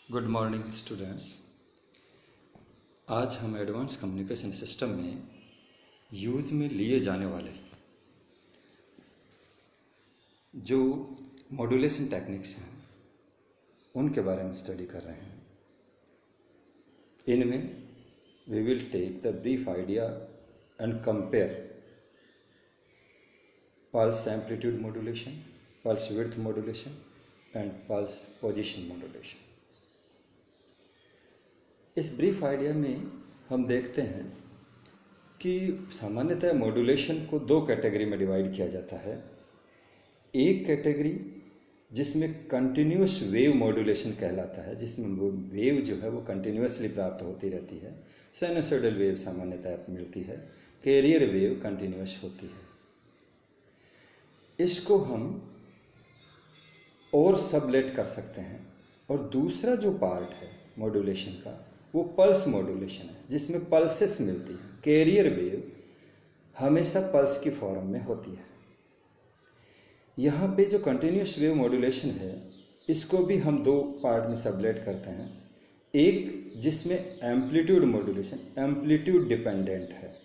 Good morning students. आज हम advance communication system में यूज़ में लिए जाने वाले जो मॉड्यूलेशन टेक्निक्स हैं उनके बारे में स्टडी कर रहे हैं। इनमें we will take the brief idea and compare pulse amplitude modulation, pulse width modulation and pulse position modulation. इस ब्रीफ आइडिया में हम देखते हैं कि सामान्यतः मॉड्यूलेशन को दो कैटेगरी में डिवाइड किया जाता है। एक कैटेगरी जिसमें कंटिन्यूअस वेव मॉड्यूलेशन कहलाता है, जिसमें वेव जो है वो कंटिन्यूअसली प्राप्त होती रहती है। साइनसोइडल वेव सामान्यतः मिलती है, कैरियर वेव कंटिन्यूअस होती है। इसको हम और सबलेट कर सकते हैं। और दूसरा जो पार्ट है मॉड्यूलेशन का वो पल्स मॉड्यूलेशन है, जिसमें पल्सेस मिलती हैं। कैरियर वेव हमेशा पल्स की फॉर्म में होती है। यहाँ पे जो कंटिन्यूअस वेव मॉड्यूलेशन है इसको भी हम दो पार्ट में सबलेट करते हैं। एक जिसमें एम्पलीट्यूड मॉड्यूलेशन एम्पलीट्यूड डिपेंडेंट है,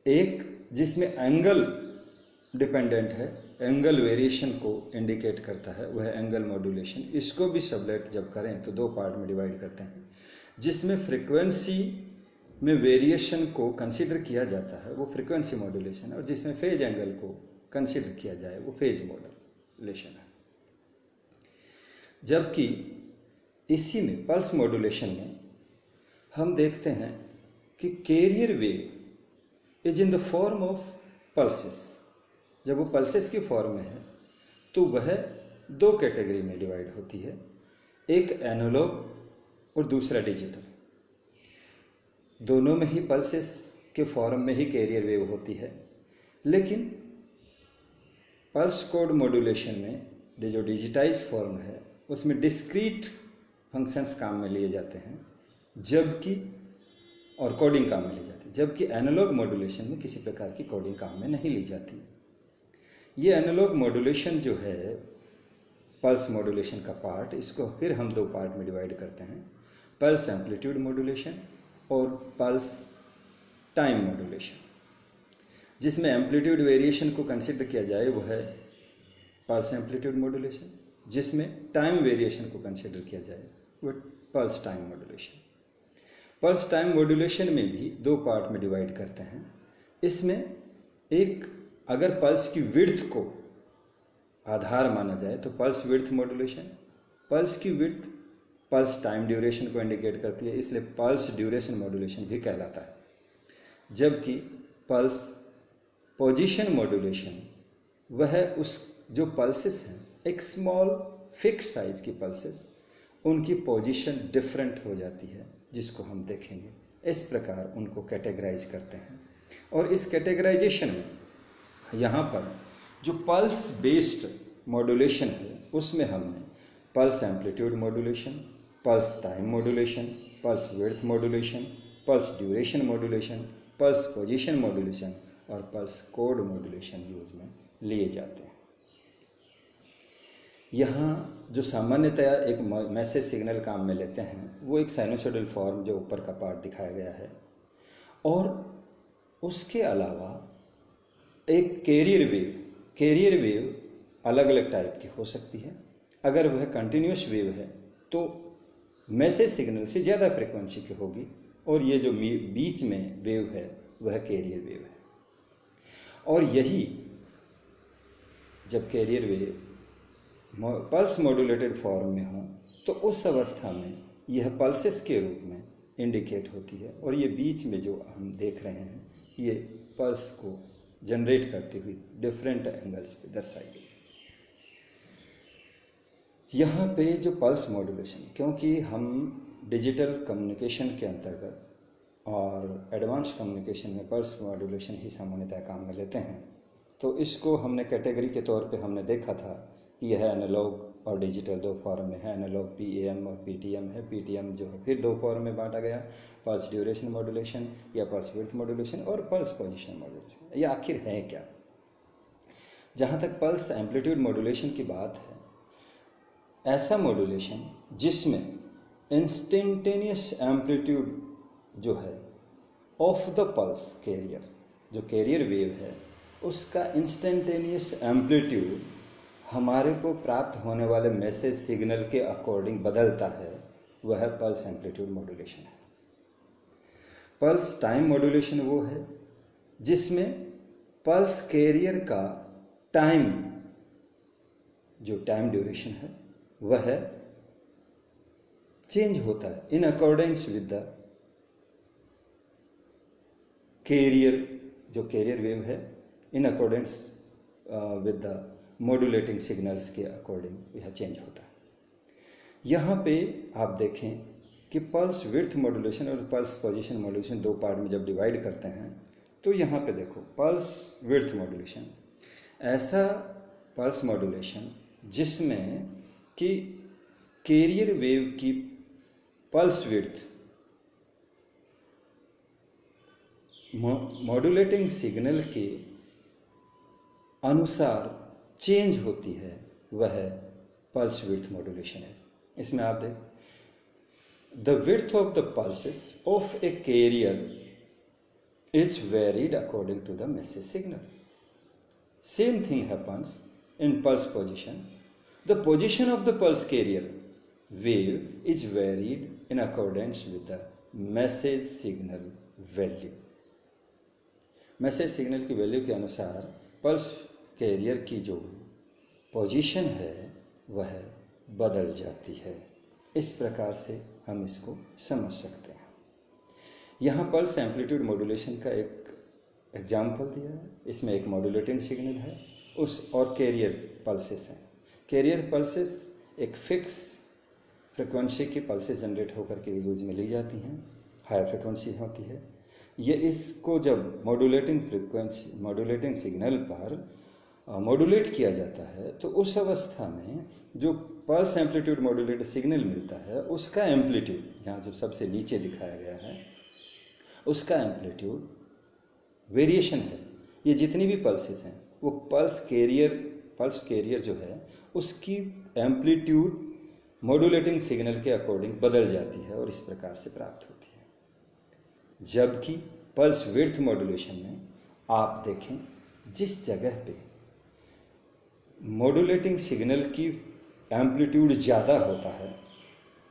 एक जिसमें एंगल डिपेंडेंट है, एंगल वेरिएशन को इंडिकेट करता है, वह एंगल मॉड्यूलेशन। इसको भी सबलेट जब करें तो दो पार्ट में डिवाइड करते हैं। जिसमें फ्रीक्वेंसी में वेरिएशन को कंसीडर किया जाता है वो फ्रीक्वेंसी मॉड्यूलेशन है, और जिसमें फेज एंगल को कंसीडर किया जाए वो फेज मॉड्यूलेशन है। जबकि इसी में पल्स मॉड्यूलेशन में हम देखते हैं कि carrier wave is in the form of pulses. जब वो पल्सेस की फॉर्म में है तो वह दो कैटेगरी में डिवाइड होती है, एक एनालॉग और दूसरा डिजिटल। दोनों में ही पल्सेस के फॉर्म में ही कैरियर वेव होती है, लेकिन पल्स कोड मॉड्यूलेशन में जो डिजिटाइज फॉर्म है उसमें डिस्क्रीट फंक्शंस काम में लिए जाते हैं, जबकि और कोडिंग काम में ली जाती है। जबकि एनालॉग मॉड्यूलेशन में किसी प्रकार की कोडिंग काम में नहीं ली जाती। ये एनालॉग मॉड्यूलेशन जो है पल्स मॉड्यूलेशन का पार्ट, इसको फिर हम दो पार्ट में डिवाइड करते हैं, पल्स एम्पलीट्यूड मॉड्यूलेशन और पल्स टाइम मॉड्यूलेशन। जिसमें एम्पलीट्यूड वेरिएशन को कंसिडर किया जाए वो है पल्स एम्पलीट्यूड मॉड्यूलेशन, जिसमें टाइम वेरिएशन को कंसिडर किया जाए वो pulse time modulation. Pulse time modulation में भी दो पार्ट में डिवाइड करते हैं। इसमें एक अगर पल्स की विड्थ को आधार माना जाए तो पल्स विड्थ मॉड्यूलेशन, पल्स की विड्थ पल्स टाइम ड्यूरेशन को इंडिकेट करती है, इसलिए पल्स ड्यूरेशन मॉड्यूलेशन भी कहलाता है। जबकि पल्स पोजीशन मॉड्यूलेशन वह उस जो पल्सेस हैं एक स्मॉल फिक्स साइज की पल्सेस, उनकी पोजीशन डिफरेंट हो जाती है, जिसको हम देखेंगे। इस प्रकार उनको कैटेगराइज करते हैं। और इस कैटेगराइजेशन में यहाँ पर जो पल्स बेस्ड मॉड्यूलेशन है उसमें हमने pulse amplitude modulation, pulse time modulation, pulse width modulation, pulse duration modulation, pulse position modulation और पल्स कोड मॉड्यूलेशन यूज में लिए जाते हैं। यहाँ जो सामान्यतया एक मैसेज सिग्नल काम में लेते हैं वो एक साइनसोइडल फॉर्म जो ऊपर का पार्ट दिखाया गया है, और उसके अलावा एक कैरियर वेव अलग अलग टाइप की हो सकती है। अगर वह कंटिन्यूअस वेव है तो मैसेज सिग्नल से ज़्यादा फ्रिक्वेंसी की होगी, और ये जो बीच में वेव है वह कैरियर वेव है। और यही जब carrier wave pulse modulated form में हो तो उस अवस्था में यह पल्सेस के रूप में इंडिकेट होती है, और ये बीच में जो हम देख रहे हैं ये पल्स को जनरेट करती हुई डिफरेंट एंगल्स पे दर्शाई गई। यहाँ पे जो पल्स मॉड्यूलेशन, क्योंकि हम डिजिटल कम्युनिकेशन के अंतर्गत और एडवांस कम्युनिकेशन में पल्स मॉड्यूलेशन ही सामान्यतः काम में लेते हैं, तो इसको हमने कैटेगरी के तौर पे हमने देखा था कि यह एनालॉग और डिजिटल दो फॉर्म में है। एनालॉग PAM और PTM है। PTM जो है फिर दो फॉर्म में बांटा गया, पल्स ड्यूरेशन मॉड्यूलेशन या पल्स विड्थ मॉड्यूलेशन और पल्स पोजीशन मॉड्यूलेशन। ये आखिर है क्या? जहाँ तक पल्स एम्पलीट्यूड मॉड्यूलेशन की बात है ऐसा मॉड्यूलेशन जिसमें इंस्टेंटेनियस एम्पलीट्यूड जो है ऑफ द पल्स कैरियर, जो कैरियर वेव है उसका इंस्टेंटेनियस एम्पलीट्यूड हमारे को प्राप्त होने वाले मैसेज सिग्नल के अकॉर्डिंग बदलता है, वह पल्स एम्पलीट्यूड मॉड्यूलेशन है। पल्स टाइम मॉड्यूलेशन वो है जिसमें पल्स कैरियर का टाइम, जो टाइम ड्यूरेशन है वह चेंज होता है in accordance with the carrier, जो कैरियर वेव है in accordance with the modulating signals के अकॉर्डिंग यह चेंज होता है। यहाँ पे आप देखें कि पल्स विड्थ मॉड्यूलेशन और पल्स पोजीशन मॉड्यूलेशन दो पार्ट में जब डिवाइड करते हैं तो यहाँ पे देखो पल्स विड्थ मॉड्यूलेशन, ऐसा पल्स मॉड्यूलेशन जिसमें कि कैरियर वेव की पल्स विड्थ मॉड्यूलेटिंग सिग्नल के अनुसार चेंज होती है, वह पल्स विड्थ मॉड्यूलेशन है। इसमें आप देख the width of the pulses of a carrier is varied according to the message signal. Same thing happens in pulse position. The position of the pulse carrier wave is varied in accordance with the message signal value. Message signal की value के अनुसार pulse career की जो position है वह बदल जाती है। इस प्रकार से हम इसको समझ सकते हैं। यहाँ पल्स एम्पलीट्यूड मॉड्यूलेशन का एक एग्जाम्पल दिया है। इसमें एक मॉड्यूलेटिंग सिग्नल है उस और कैरियर पल्सेस हैं। कैरियर पल्सेस एक फिक्स फ्रिक्वेंसी की पल्सेस जनरेट होकर के यूज में ली जाती हैं, हायर फ्रिक्वेंसी होती है। ये इसको जब मॉड्यूलेटिंग सिग्नल पर मॉड्यूलेट किया जाता है तो उस अवस्था में जो पल्स एम्पलीट्यूड मॉड्यूलेटेड सिग्नल मिलता है उसका एम्पलीट्यूड, यहाँ जो सबसे नीचे दिखाया गया है उसका एम्पलीट्यूड वेरिएशन है। ये जितनी भी पल्सेस हैं वो पल्स कैरियर जो है उसकी एम्पलीट्यूड मॉड्यूलेटिंग सिग्नल के अकॉर्डिंग बदल जाती है और इस प्रकार से प्राप्त होती है। जबकि पल्स विड्थ मॉड्यूलेशन में आप देखें जिस जगह पे मॉड्यूलेटिंग सिग्नल की एम्पलीट्यूड ज़्यादा होता है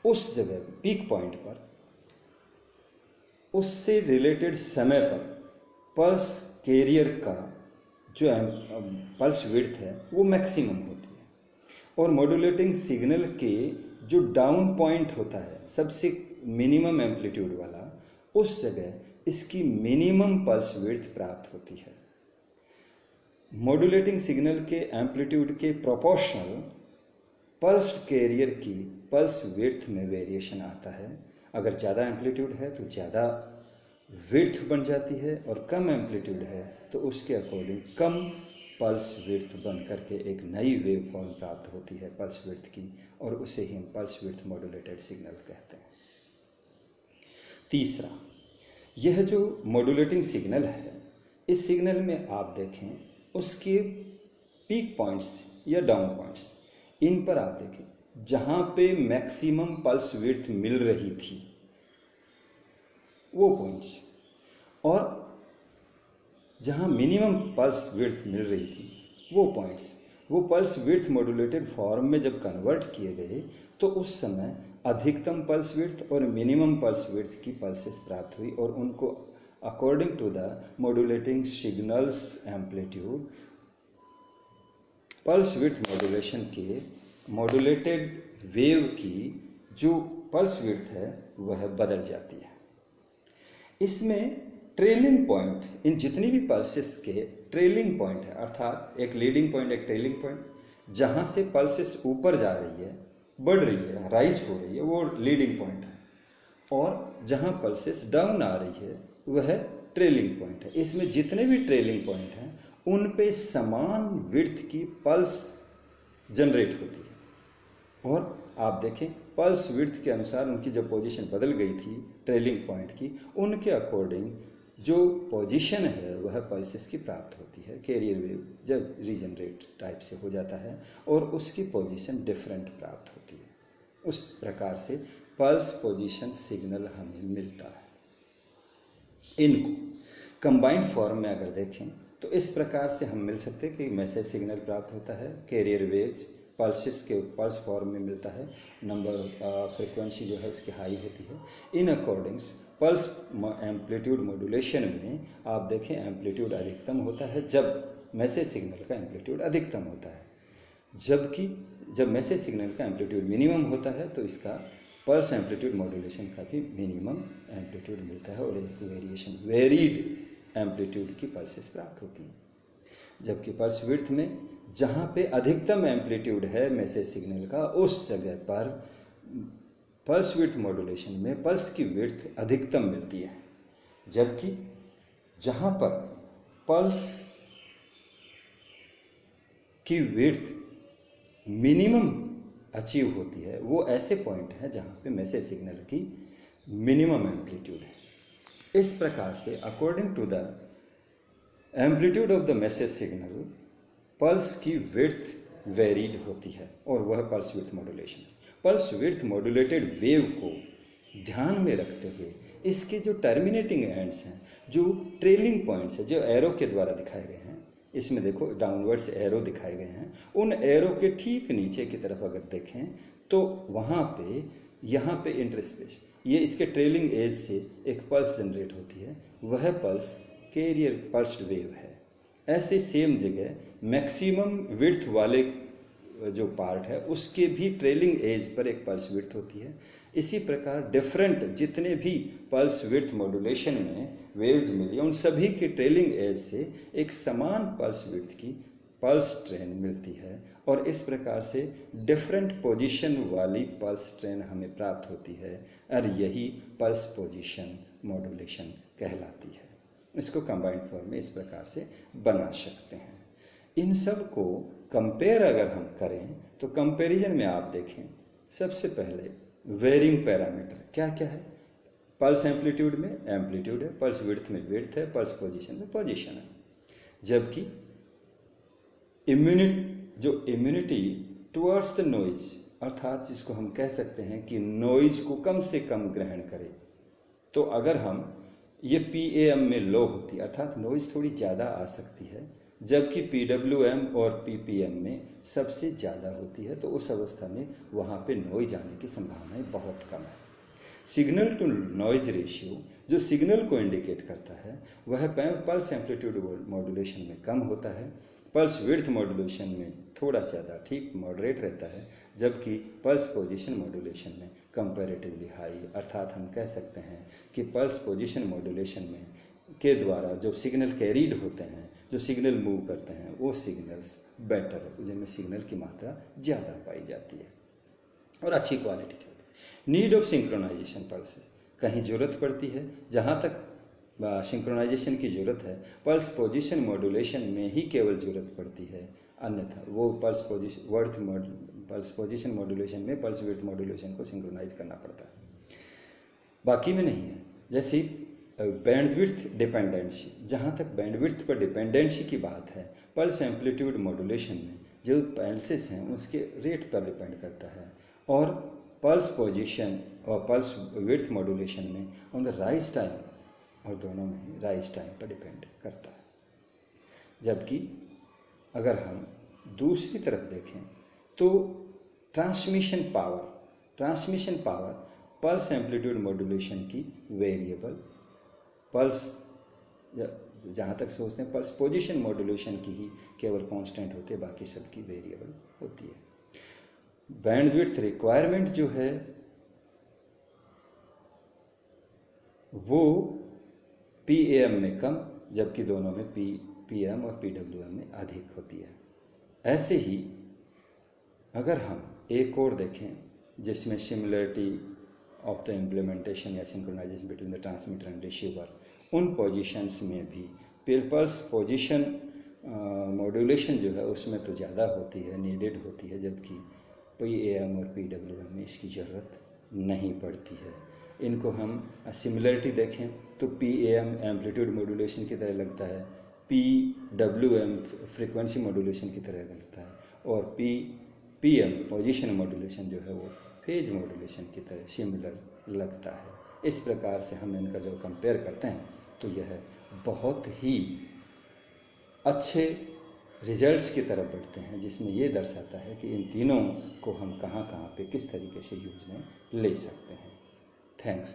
उस जगह पीक पॉइंट पर उससे रिलेटेड समय पर पल्स कैरियर का जो पल्स विड्थ है वो मैक्सिमम होती है और मॉड्यूलेटिंग सिग्नल के जो डाउन पॉइंट होता है सबसे मिनिमम एम्पलीट्यूड वाला, उस जगह इसकी मिनिमम पल्स विड्थ प्राप्त होती है। मॉड्यूलेटिंग सिग्नल के एम्पलीट्यूड के प्रोपोर्शनल पल्स कैरियर की पल्स विड्थ में वेरिएशन आता है। अगर ज़्यादा एम्पलीट्यूड है तो ज़्यादा विड्थ बन जाती है और कम एम्पलीट्यूड है तो उसके अकॉर्डिंग कम पल्स विड्थ बन करके एक नई वेव फॉर्म प्राप्त होती है पल्स विड्थ की, और उसे ही हम पल्स विड्थ मॉड्यूलेटेड सिग्नल कहते हैं। तीसरा, यह जो मॉड्यूलेटिंग सिग्नल है इस सिग्नल में आप देखें उसके पीक पॉइंट्स या डाउन पॉइंट्स, इन पर आप देखें जहाँ पे मैक्सिमम पल्स विड्थ मिल रही थी वो पॉइंट्स, और जहाँ मिनिमम पल्स विड्थ मिल रही थी वो पॉइंट्स, वो पल्स विड्थ मॉड्यूलेटेड फॉर्म में जब कन्वर्ट किए गए तो उस समय अधिकतम पल्स विड्थ और मिनिमम पल्स विड्थ की पल्सेस प्राप्त हुई और उनको according to the modulating signals amplitude pulse width modulation के मॉड्यूलेटेड वेव की जो पल्स विड्थ है वह बदल जाती है। इसमें ट्रेलिंग पॉइंट, इन जितनी भी पल्सेस के ट्रेलिंग पॉइंट है, अर्थात एक लीडिंग पॉइंट एक ट्रेलिंग पॉइंट, जहाँ से पल्सेस ऊपर जा रही है, बढ़ रही है, राइज हो रही है, वो लीडिंग पॉइंट है, और जहाँ पल्सेस डाउन आ रही है वह ट्रेलिंग पॉइंट है। इसमें जितने भी ट्रेलिंग पॉइंट हैं उन पे समान विड्थ की पल्स जनरेट होती है, और आप देखें पल्स विड्थ के अनुसार उनकी जब पोजीशन बदल गई थी ट्रेलिंग पॉइंट की, उनके अकॉर्डिंग जो पोजीशन है वह पल्सेस की प्राप्त होती है। कैरियर वेव जब रीजनरेट टाइप से हो जाता है और उसकी पोजीशन डिफरेंट प्राप्त होती है, उस प्रकार से पल्स पोजीशन सिग्नल हमें मिलता है। इनको कंबाइंड फॉर्म में अगर देखें तो इस प्रकार से हम मिल सकते हैं कि मैसेज सिग्नल प्राप्त होता है, कैरियर वेव्स पल्सेस के पल्स फॉर्म में मिलता है, नंबर फ्रिक्वेंसी जो है उसकी हाई होती है। इन अकॉर्डिंग्स पल्स एम्पलीट्यूड मॉड्यूलेशन में आप देखें एम्पलीट्यूड अधिकतम होता है जब मैसेज सिग्नल का एम्पलीट्यूड अधिकतम होता है, जबकि जब मैसेज सिग्नल का एम्पलीट्यूड मिनिमम होता है तो इसका पल्स एम्पलीट्यूड मॉड्यूलेशन का भी मिनिमम एम्पलीट्यूड मिलता है और एक वेरीड एम्पलीट्यूड की पल्सेस प्राप्त होती हैं। जबकि पल्स विड्थ में जहाँ पे अधिकतम एम्पलीट्यूड है मैसेज सिग्नल का, उस जगह पर पल्स विड्थ मॉड्यूलेशन में पल्स की विड्थ अधिकतम मिलती है, जबकि जहाँ पर पल्स की विड्थ मिनिमम अचीव होती है वो ऐसे पॉइंट है जहाँ पे मैसेज सिग्नल की मिनिमम एम्पलीट्यूड है। इस प्रकार से according to the amplitude of the message signal pulse की विड्थ वेरीड होती है और वह pulse width modulation. Pulse width modulated wave को ध्यान में रखते हुए इसके जो टर्मिनेटिंग एंड्स हैं, जो ट्रेलिंग पॉइंट्स हैं, जो एरो के द्वारा दिखाए गए हैं, इसमें देखो डाउनवर्ड्स एरो दिखाए गए हैं, उन एरो के ठीक नीचे की तरफ अगर देखें तो वहाँ पे यहाँ पे इंटरस्पेस ये इसके ट्रेलिंग एज से एक पल्स जनरेट होती है, वह पल्स कैरियर पल्स्ड वेव है। ऐसे सेम जगह मैक्सिमम विड्थ वाले जो पार्ट है उसके भी ट्रेलिंग एज पर एक पल्स विड्थ होती है। इसी प्रकार डिफरेंट जितने भी पल्स विड्थ मॉड्यूलेशन में वेव्स मिली उन सभी के ट्रेलिंग एज से एक समान पल्स विड्थ की पल्स ट्रेन मिलती है और इस प्रकार से डिफरेंट पोजीशन वाली पल्स ट्रेन हमें प्राप्त होती है और यही पल्स पोजीशन मॉड्यूलेशन कहलाती है। इसको कंबाइंड फॉर्म में इस प्रकार से बना सकते हैं। इन सब को कंपेयर अगर हम करें तो कंपैरिजन में आप देखें सबसे पहले वेरिंग पैरामीटर क्या क्या है। पल्स एम्पलीट्यूड में एम्पलीट्यूड है, पल्स विड्थ में विड्थ है, पल्स पोजीशन में पोजीशन है, जबकि इम्यूनिटी टुवर्ड्स द नॉइज अर्थात जिसको हम कह सकते हैं कि नॉइज को कम से कम ग्रहण करे, तो अगर हम ये PAM में लो होती अर्थात नॉइज थोड़ी ज़्यादा आ सकती है, जबकि PWM और PPM में सबसे ज़्यादा होती है, तो उस अवस्था में वहाँ पे नॉइज आने की संभावनाएं बहुत कम है। सिग्नल टू नॉइज रेशियो जो सिग्नल को इंडिकेट करता है वह पल्स एम्पलीट्यूड मॉड्यूलेशन में कम होता है, पल्स विड्थ मॉड्यूलेशन में थोड़ा ज़्यादा ठीक मॉडरेट रहता है, जबकि पल्स पोजीशन मॉड्यूलेशन में कंपैरेटिवली हाई अर्थात हम कह सकते हैं कि पल्स पोजीशन मॉड्यूलेशन में के द्वारा जो सिग्नल कैरीड होते हैं, जो सिग्नल मूव करते हैं, वो सिग्नल्स बेटर है, जिनमें सिग्नल की मात्रा ज़्यादा पाई जाती है और अच्छी क्वालिटी की होती है। नीड ऑफ सिंक्रोनाइजेशन पल्स कहीं ज़रूरत पड़ती है, जहाँ तक सिंक्रोनाइजेशन की ज़रूरत है पल्स पोजीशन मॉड्यूलेशन में ही केवल ज़रूरत पड़ती है, अन्यथा वो पल्स पोजीशन मॉड्यूलेशन में पल्स विड्थ मॉड्यूलेशन को सिंक्रोनाइज करना पड़ता है, बाकी में नहीं है। जैसे बैंडविड्थ डिपेंडेंसी, जहाँ तक बैंडविड्थ पर डिपेंडेंसी की बात है पल्स एम्पलीट्यूड मॉड्यूलेशन में जो पल्सेस हैं उसके रेट पर डिपेंड करता है, और पल्स पोजीशन और पल्स विड्थ मॉड्यूलेशन में ऑन द राइज टाइम और दोनों में ही राइज टाइम पर डिपेंड करता है। जबकि अगर हम दूसरी तरफ देखें तो transmission power pulse amplitude modulation की वेरिएबल, पल्स जहाँ तक सोचते हैं पल्स पोजीशन मॉड्यूलेशन की ही केवल कांस्टेंट होती है, बाकी सबकी वेरिएबल होती है। बैंडविड्थ रिक्वायरमेंट जो है वो PAM में कम, जबकि दोनों में PM और PWM में अधिक होती है। ऐसे ही अगर हम एक और देखें जिसमें सिमिलरिटी ऑफ द इम्प्लीमेंटेशन या synchronisation between the transmitter and receiver, उन पोजीशंस में भी पल्स पोजीशन मॉड्यूलेशन जो है उसमें तो ज़्यादा होती है, नीडेड होती है, जबकि PAM और PWM में इसकी ज़रूरत नहीं पड़ती है। इनको हम सिमिलरिटी देखें तो PAM एम्पलीट्यूड मॉड्यूलेशन की तरह लगता है, PWM फ्रीक्वेंसी मॉड्यूलेशन की तरह लगता है, और PM पोजीशन मॉड्यूलेशन जो है वो फेज मॉड्यूलेशन की तरह सिमिलर लगता है। इस प्रकार से हम इनका जो कंपेयर करते हैं तो यह बहुत ही अच्छे रिजल्ट्स की तरफ बढ़ते हैं, जिसमें ये दर्शाता है कि इन तीनों को हम कहाँ कहाँ पे किस तरीके से यूज़ में ले सकते हैं। थैंक्स,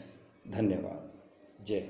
धन्यवाद, जय।